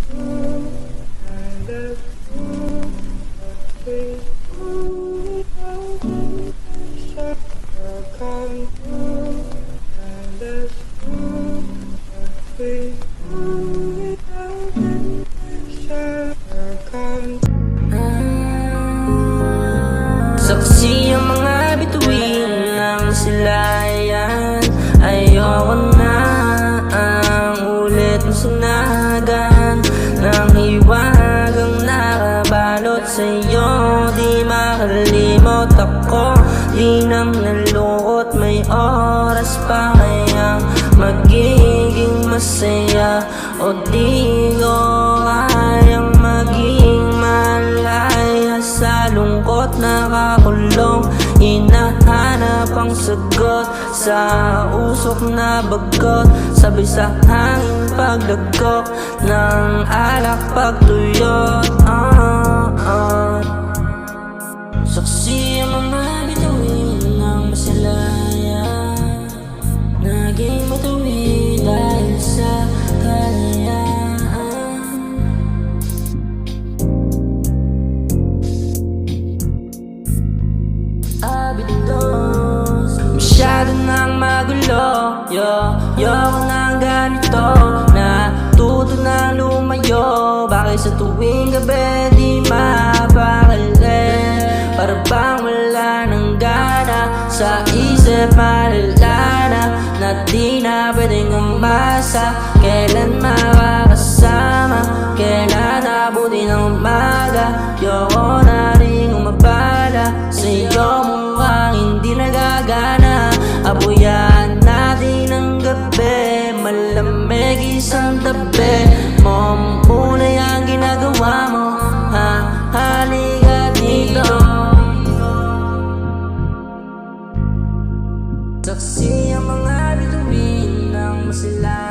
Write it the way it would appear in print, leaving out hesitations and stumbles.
through, and that's true. Please without invitation, you'll come through, and that's true. Please without invitation, you'll come through. Saksi ang mga bituin ng silayan. Ayoko na ang ulit ng sinagan ng hiwagang nakabalot sa'yo. Di makalimot ako, di nang nalukot. May oras pa kayang magiging masaya, o di ko kayang maging malaya sa lungkot. Nakakulong, hinahanap ang sagot sa usok na bagot. Sabay sa hangin pagdagok ng alak pagtuyot. Saksi ang mga bituin ng masalaya, naging matuwid dahil sa kalayaan. Abidos, masyado nang magulo. Yoko nang ganito, natuto na lumayo. Bakit sa tuwing gabi di mapakali? Para bang wala nang gana sa isip, malalana na di na pwedeng umasa. Kailan makakasama, kailan abutin ng umaga. Yoko na rin umabala sa'yo, mukhang hindi nagagana. Abuyan natin ang gabi, malamig isang tabi mo. Muna yung ginagawa mo, halika dito. Saksi ang mga bituin ng masilay.